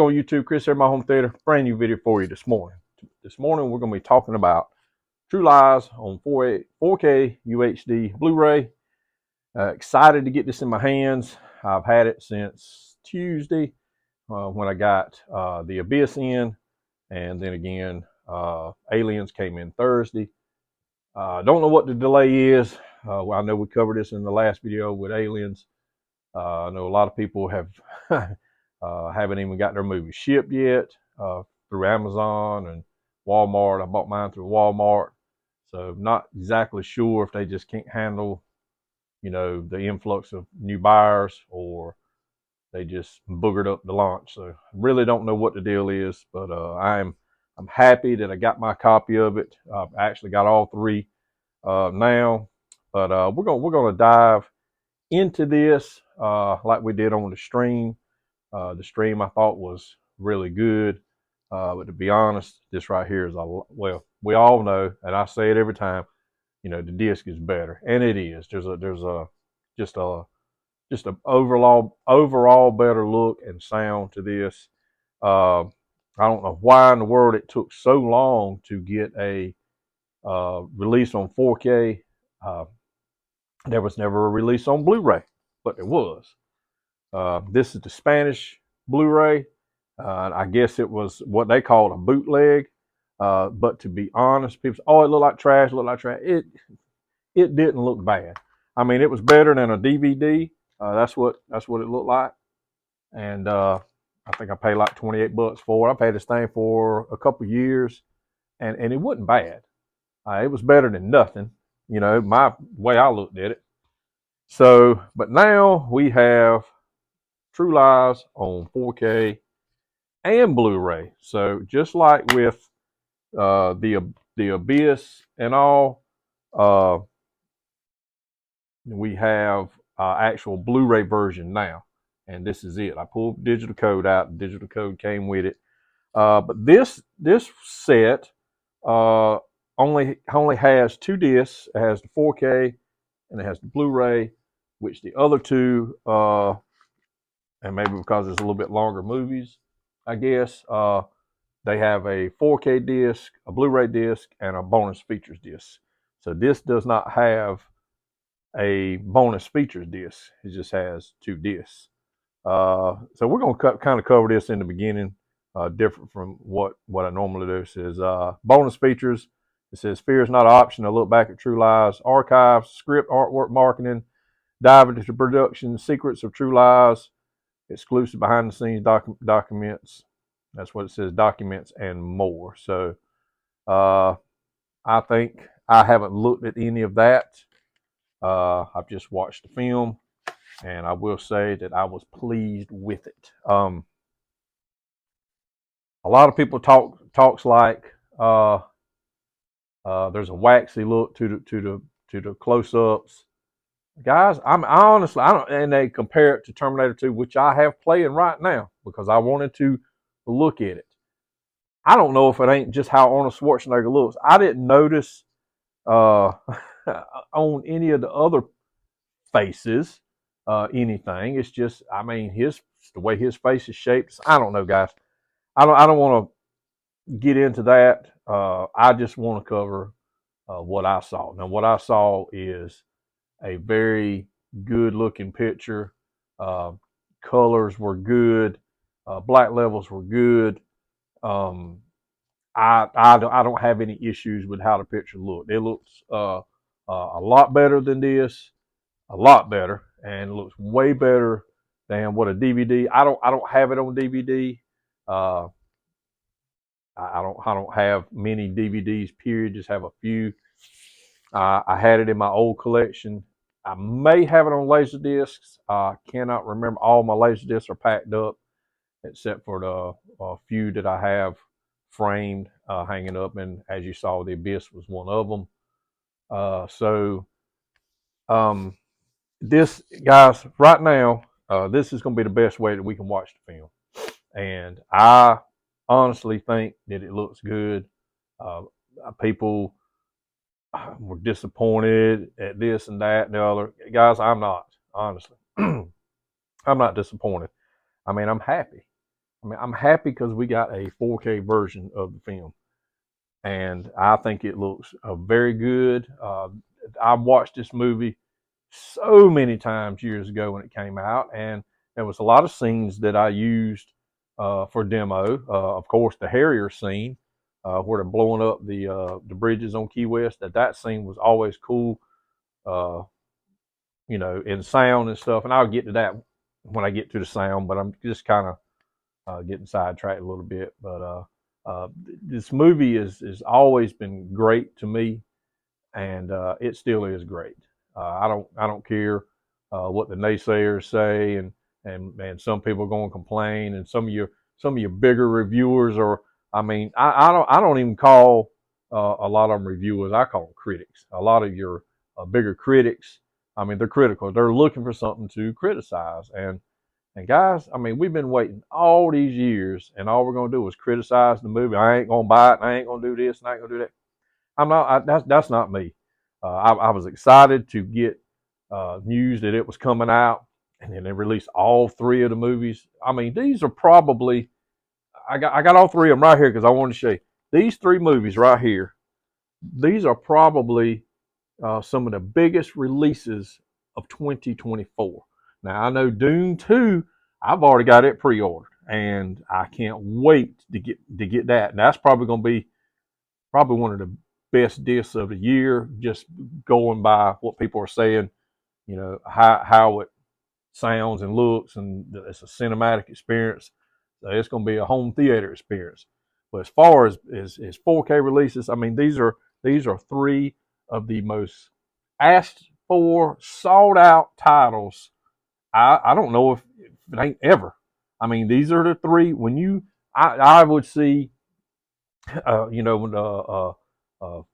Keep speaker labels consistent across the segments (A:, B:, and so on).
A: On YouTube, Chris here, my home theater. Brand new video for you this morning. This morning we're going to be talking about True Lies on 4K UHD Blu-ray. Excited to get this in my hands. I've had it since Tuesday when I got The Abyss in, and then again Aliens came in Thursday. Don't know what the delay is. I know we covered this in the last video with Aliens. I know a lot of people have haven't even got their movie shipped yet through Amazon and Walmart. I bought mine through Walmart, so not exactly sure if they just can't handle, the influx of new buyers, or they just boogered up the launch. So I really don't know what the deal is, but I'm happy that I got my copy of it. I've actually got all three now, but we're gonna dive into this like we did on the stream. The stream I thought was really good, but to be honest, this right here is well, we all know, and I say it every time, the disc is better, and it is. There's just a overall better look and sound to this. I don't know why in the world it took so long to get a release on 4K. There was never a release on Blu-ray, but there was. This is the Spanish Blu-ray. I guess it was what they called a bootleg. But to be honest, people say, "Oh, it looked like trash. It didn't look bad. I mean, it was better than a DVD. That's what it looked like. And I think I paid like $28 for it. I paid this thing for a couple years, and it wasn't bad. It was better than nothing. My way I looked at it. So, but now we have True Lies on 4K and Blu-ray. So just like with the Abyss and all, we have actual Blu-ray version now, and this is it. I pulled the digital code out. The digital code came with it, but this set only has two discs. It has the 4K and it has the Blu-ray, which the other two, and maybe because it's a little bit longer movies, I guess, they have a 4K disc, a Blu-ray disc, and a bonus features disc. So this does not have a bonus features disc. It just has two discs. So we're going to kind of cover this in the beginning, different from what I normally do. It says bonus features. It says fear is not an option. To look back at True Lies archives, script, artwork, marketing, dive into the production secrets of True Lies, exclusive behind the scenes documents. That's what it says, documents and more. So I think I haven't looked at any of that. I've just watched the film, and I will say that I was pleased with it. A lot of people talks like there's a waxy look to the close-ups. Guys, I honestly, I don't, and they compare it to Terminator 2, which I have playing right now because I wanted to look at it. I don't know if it ain't just how Arnold Schwarzenegger looks. I didn't notice on any of the other faces anything. It's just, I mean, the way his face is shaped. I don't know, guys. I don't want to get into that. I just want to cover what I saw. Now, what I saw is a very good looking picture. Colors were good. Black levels were good. I don't have any issues with how the picture looked. It looks a lot better than this, a lot better, and it looks way better than what a DVD. I don't have it on DVD. I don't have many DVDs. Period. Just have a few. I had it in my old collection. I may have it on Laserdiscs. I cannot remember. All my Laserdiscs are packed up, except for the few that I have framed, hanging up. And as you saw, The Abyss was one of them. This, guys, right now, this is going to be the best way that we can watch the film. And I honestly think that it looks good. People were disappointed at this and that and the other. Guys, I'm not, honestly. I'm not disappointed. I mean, I'm happy. I mean, I'm happy because we got a 4K version of the film, and I think it looks very good. I've watched this movie so many times years ago when it came out, and there was a lot of scenes that I used for demo. Of course, the Harrier scene where they're blowing up the bridges on Key West. That scene was always cool, uh, in sound and stuff. And I'll get to that when I get to the sound. But I'm just kind of getting sidetracked a little bit. But this movie is always been great to me, and it still is great. I don't care what the naysayers say, and some people are going to complain, and some of your bigger reviewers are. I mean, I don't even call a lot of them reviewers. I call them critics. A lot of your bigger critics. I mean, they're critical. They're looking for something to criticize, and guys, I mean, we've been waiting all these years, and all we're gonna do is criticize the movie. I ain't gonna buy it. And I ain't gonna do this. And I ain't gonna do that. I'm not. That's not me. I was excited to get news that it was coming out, and then they released all three of the movies. I mean, these are probably I got all three of them right here because I wanted to show you these three movies right here. These are probably some of the biggest releases of 2024. Now I know Dune 2. I've already got it pre-ordered, and I can't wait to get that. And that's probably going to be probably one of the best discs of the year, just going by what people are saying, how it sounds and looks, and it's a cinematic experience. So it's going to be a home theater experience. But as far as 4K releases, I mean, these are three of the most asked for, sought out titles. I don't know if it ain't ever. I mean, these are the three. When I would see, when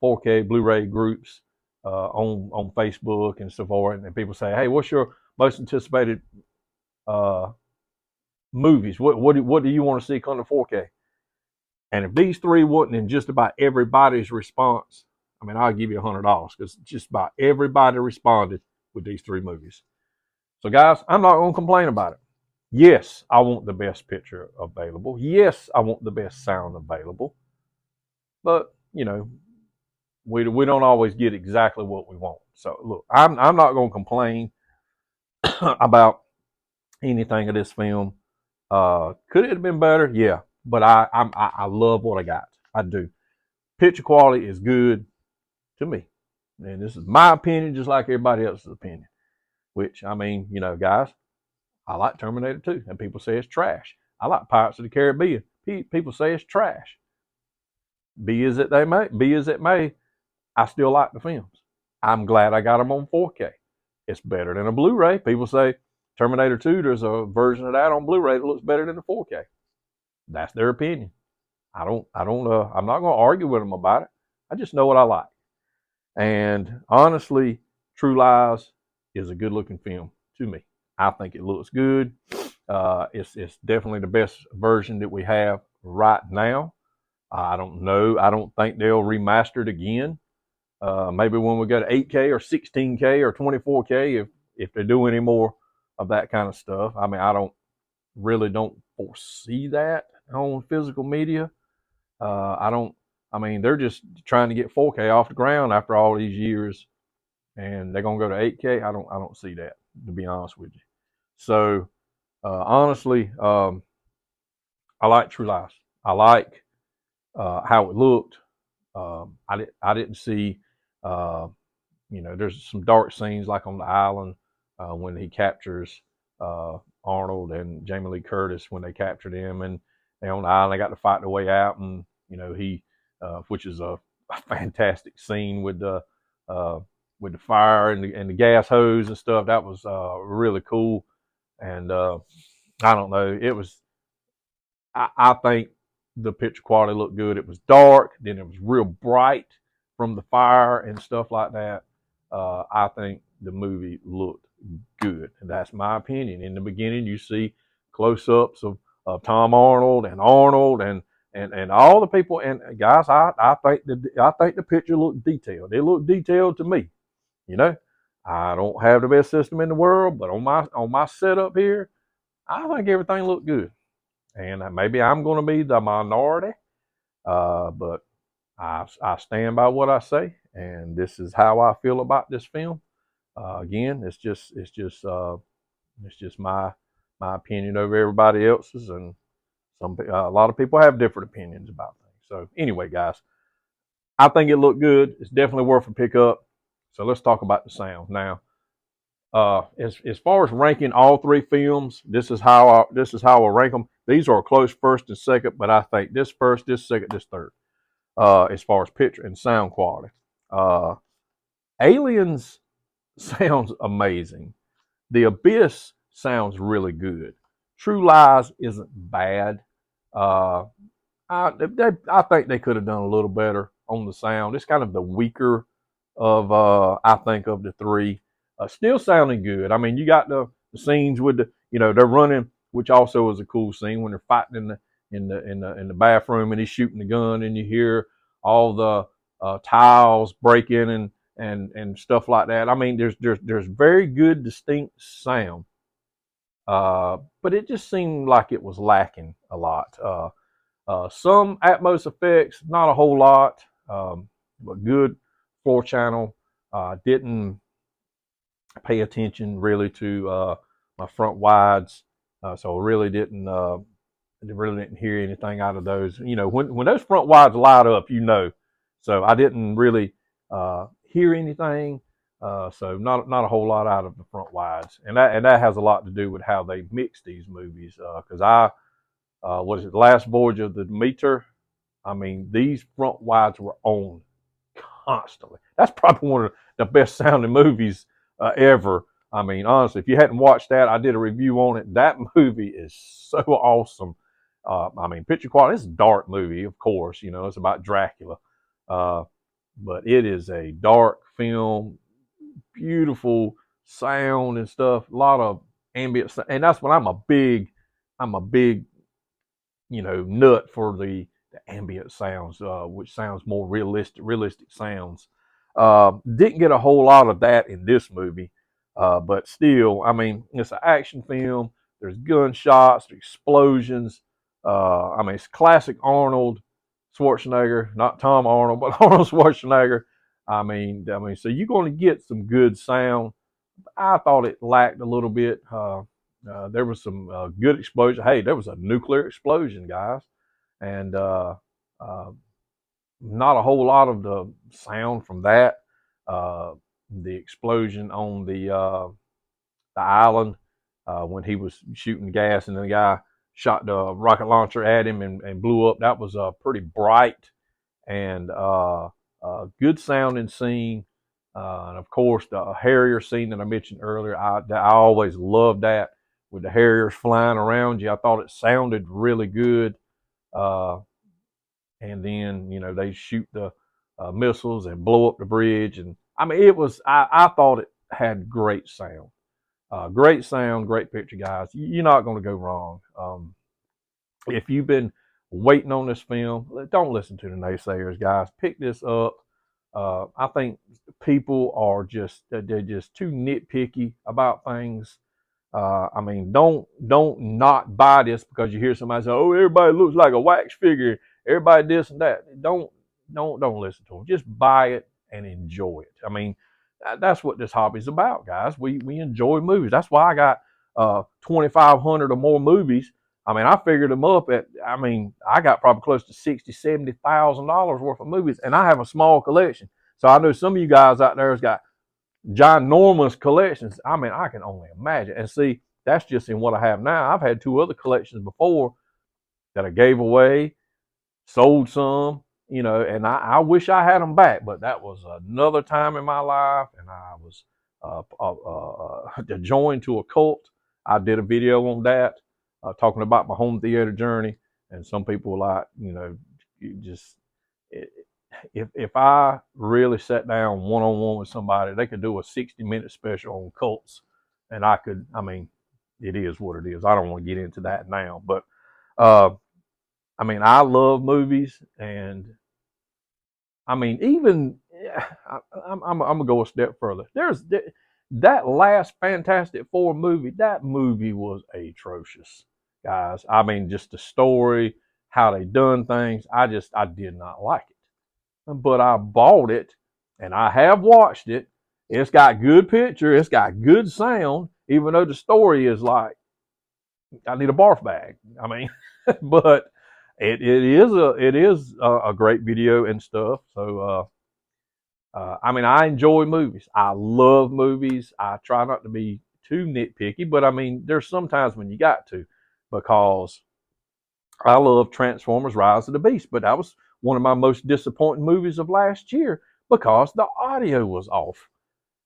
A: 4K Blu-ray groups on Facebook and so forth, and people say, "Hey, what's your most anticipated movies? What do you want to see come to 4K?" And if these three wasn't in just about everybody's response, I mean, I'll give you $100 because just about everybody responded with these three movies. So, guys, I'm not going to complain about it. Yes, I want the best picture available. Yes, I want the best sound available. But we don't always get exactly what we want. So, look, I'm not going to complain about anything of this film. Could it have been better? Yeah, but I love what I got. I do. Picture quality is good to me, and this is my opinion, just like everybody else's opinion. Which, I mean, guys, I like Terminator 2, and people say it's trash. I like Pirates of the Caribbean. People say it's trash. Be as it may, I still like the films. I'm glad I got them on 4K. It's better than a Blu-ray. People say Terminator 2, there's a version of that on Blu-ray that looks better than the 4K. That's their opinion. I'm not going to argue with them about it. I just know what I like. And honestly, True Lies is a good looking film to me. I think it looks good. It's definitely the best version that we have right now. I don't know. I don't think they'll remaster it again. Maybe when we go to 8K or 16K or 24K, if they do any more of that kind of stuff. I mean, I don't foresee that on physical media. I mean, they're just trying to get 4K off the ground after all these years, and they're gonna go to 8K. I don't see that, to be honest with you. So honestly, I like True Lies. I like how it looked. I didn't see, there's some dark scenes like on the island when he captures Arnold and Jamie Lee Curtis when they captured him, and they on the island. They got to fight their way out, and he, which is a fantastic scene with the fire and the gas hose and stuff. That was really cool, and I don't know. It was. I think the picture quality looked good. It was dark, then it was real bright from the fire and stuff like that. I think the movie looked good, and that's my opinion. In the beginning, you see close-ups of Tom Arnold and all the people. And guys, I think the picture looked detailed. It looked detailed to me. I don't have the best system in the world, but on my setup here, I think everything looked good. And maybe I'm going to be the minority, but I stand by what I say, and this is how I feel about this film. Again, it's just my opinion over everybody else's, and a lot of people have different opinions about things. So anyway, guys, I think it looked good. It's definitely worth a pickup. So let's talk about the sound now. As far as ranking all three films, this is how I rank them. These are a close first and second, but I think this first, this second, this third. As far as picture and sound quality, Aliens sounds amazing. The Abyss sounds really good. True Lies isn't bad. I think they could have done a little better on the sound. It's kind of the weaker of I think of the three. Still sounding good. I mean, you got the scenes with they're running, which also is a cool scene when they're fighting in the bathroom and he's shooting the gun and you hear all the tiles breaking and stuff like that. I mean, there's very good distinct sound, but it just seemed like it was lacking a lot. Some Atmos effects, not a whole lot, but good floor channel. Didn't pay attention really to my front wides, so really didn't hear anything out of those. When those front wides light up, so I didn't really hear anything. So not a whole lot out of the front wides, and that has a lot to do with how they mix these movies. Because what is it, the Last Voyage of the Demeter? I mean, these front wides were on constantly. That's probably one of the best sounding movies ever. I mean, honestly, if you hadn't watched that, I did a review on it. That movie is so awesome. I mean, picture quality. It's a dark movie, of course. It's about Dracula, but it is a dark film. Beautiful sound and stuff. A lot of ambient, and that's when I'm a big nut for the ambient sounds, which sounds more realistic sounds. Didn't get a whole lot of that in this movie, but still, I mean, it's an action film. There's gunshots, there's explosions. I mean, it's classic Arnold Schwarzenegger, not Tom Arnold, but Arnold Schwarzenegger. I mean, so you're going to get some good sound. I thought it lacked a little bit. There was some good explosion. Hey, there was a nuclear explosion, guys, and not a whole lot of the sound from that. The explosion on the island when he was shooting gas and the guy shot the rocket launcher at him and blew up. That was pretty bright and good sounding scene. And of course, the Harrier scene that I mentioned earlier, I always loved that with the Harriers flying around you. I thought it sounded really good. And then, they shoot the missiles and blow up the bridge. And I mean, I thought it had great sound. Great sound, great picture, guys. You're not going to go wrong. If you've been waiting on this film, don't listen to the naysayers, guys. Pick this up. I think people are they're just too nitpicky about things. I mean, don't not buy this because you hear somebody say, "Oh, everybody looks like a wax figure. Everybody this and that." Don't listen to them. Just buy it and enjoy it. I mean, that's what this hobby is about, guys. We enjoy movies. That's why I got 2,500 or more movies. I mean, I figured them up at. I mean, I got probably close to $60,000-$70,000 worth of movies, and I have a small collection. So I know some of you guys out there has got ginormous collections. I mean, I can only imagine. And see, that's just in what I have now. I've had two other collections before that I gave away, sold some, and I wish I had them back, but that was another time in my life, and I was joined to a cult. I did a video on that, talking about my home theater journey, and some people were like, if I really sat down one-on-one with somebody, they could do a 60-minute special on cults, and I mean, it is what it is. I don't want to get into that now, but I mean, I love movies, and I mean, even I'm gonna go a step further. That last Fantastic Four movie. That movie was atrocious. guys. I mean, just the story, how they done things. I did not like it. But I bought it and I have watched it. It's got good picture. It's got good sound, even though the story is like, I need a barf bag. I mean, but it is a great video and stuff. So, I mean, I enjoy movies. I love movies. I try not to be too nitpicky, but I mean, there's sometimes when you got to, because I love Transformers Rise of the Beast, but that was one of my most disappointing movies of last year because the audio was off.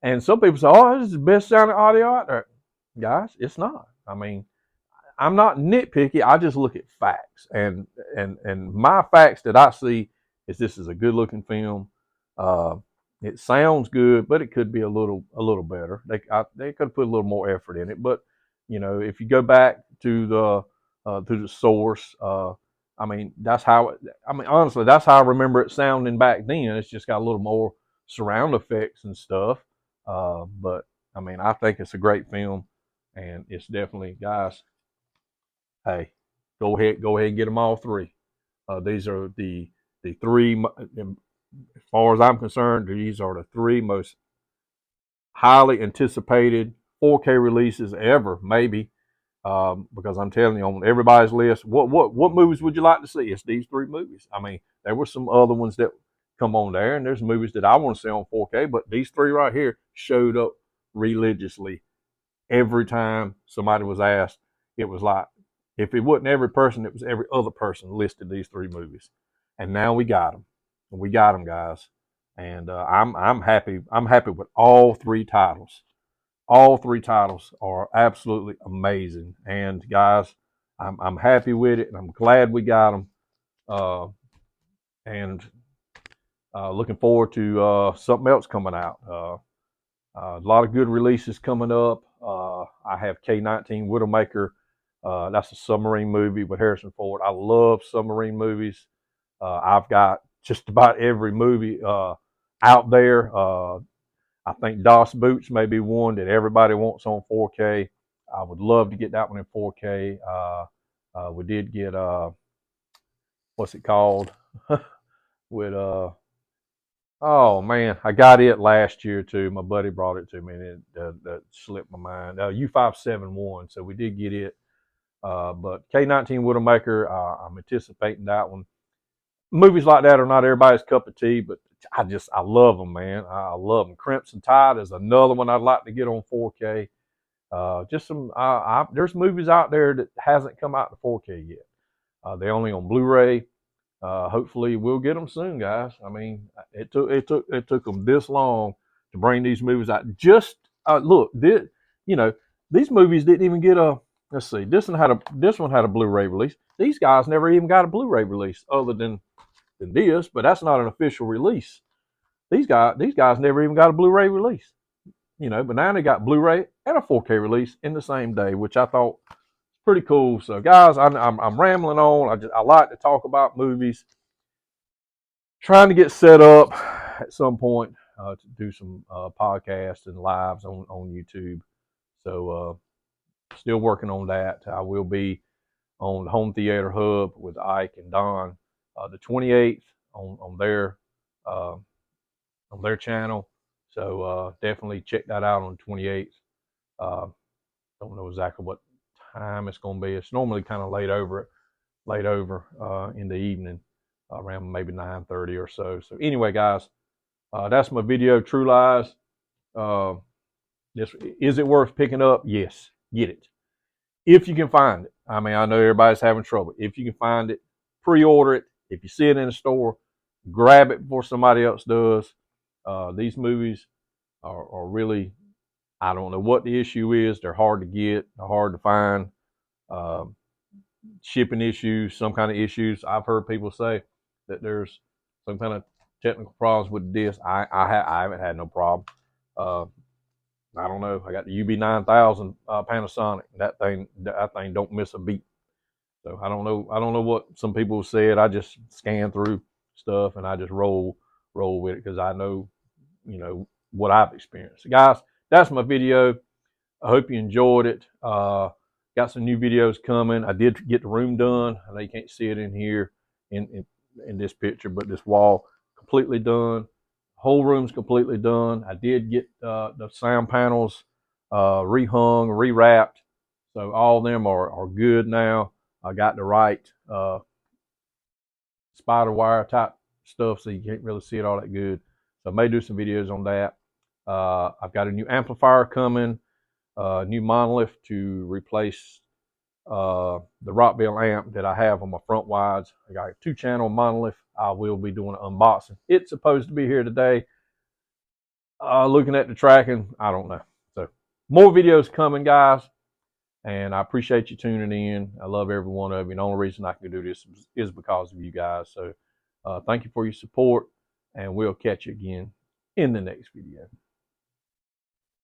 A: And some people say, oh, this is the best sounding audio out there. Guys, it's not. I mean, I'm not nitpicky. I just look at facts. And my facts that I see is this is a good looking film. It sounds good, but it could be a little better. They could have put a little more effort in it. But you know, if you go back to the source, I mean, that's how. I mean, honestly, that's how I remember it sounding back then. It's just got a little more surround effects and stuff. But I mean, I think it's a great film, and it's definitely, guys. Hey, go ahead and get them all three. These are the three. As far as I'm concerned, these are the three most highly anticipated 4K releases ever, maybe. Because I'm telling you, on everybody's list, what movies would you like to see? It's these three movies. I mean, there were some other ones that come on there, and there's movies that I want to see on 4K, but these three right here showed up religiously every time somebody was asked. It was like, if it wasn't every person, it was every other person listed these three movies, and now we got them. We got them, guys, and I'm happy. I'm happy with all three titles. All three titles are absolutely amazing, and guys, I'm happy with it, and I'm glad we got them. And looking forward to something else coming out. A lot of good releases coming up. I have K-19 Widowmaker. That's a submarine movie with Harrison Ford. I love submarine movies. I've got just about every movie out there. I think Das Boots may be one that everybody wants on 4K. I would love to get that one in 4K. We did get what's it called? With oh man, I got it last year too. My buddy brought it to me, and it that slipped my mind. U571. So we did get it. But K-19 Widowmaker, I'm anticipating that one. Movies like that are not everybody's cup of tea, but I love them, man. I love them. Crimson Tide is another one I'd like to get on 4K. Just some, there's movies out there that hasn't come out to 4K yet. They're only on Blu-ray. Hopefully we'll get them soon, guys. I mean, it took them this long to bring these movies out. Just look, these movies didn't even get a. Let's see, this one had a Blu-ray release. These guys never even got a Blu-ray release, other than this, but that's not an official release. These guys never even got a Blu-ray release, but now they got Blu-ray and a 4K release in the same day, which I thought was pretty cool. So guys, I'm rambling on. I like to talk about movies. Trying to get set up at some point to do some podcasts and lives on YouTube. So still working on that. I will be on the Home Theater Hub with Ike and Don the 28th on their channel. So definitely check that out on the 28th. Don't know exactly what time it's going to be. It's normally kind of late over in the evening, around maybe 9:30 or so. So anyway, guys, that's my video. True Lies. Is it worth picking up? Yes, get it if you can find it. I mean, I know everybody's having trouble. If you can find it, pre-order it. If you see it in a store, grab it before somebody else does. These movies are really, I don't know what the issue is. They're hard to get, they're hard to find. Shipping issues, some kind of issues. I've heard people say that there's some kind of technical problems with the disc. I haven't had no problem. I don't know. I got the UB9000 Panasonic. That thing don't miss a beat. So I don't know what some people said. I just scan through stuff and I just roll with it because I know, what I've experienced. Guys, that's my video. I hope you enjoyed it. got some new videos coming. I did get the room done. I know you can't see it in here in this picture, but this wall completely done. Whole room's completely done. I did get the sound panels rehung, rewrapped, so all of them are good now. I got the right spider wire type stuff, so you can't really see it all that good. So I may do some videos on that. I've got a new amplifier coming, new Monolith to replace the Rockville amp that I have on my front wides. I got a 2-channel Monolith. I will be doing an unboxing. It's supposed to be here today. Looking at the tracking, I don't know. So more videos coming, guys. And I appreciate you tuning in. I love every one of you. And the only reason I can do this is because of you guys. So thank you for your support, and we'll catch you again in the next video.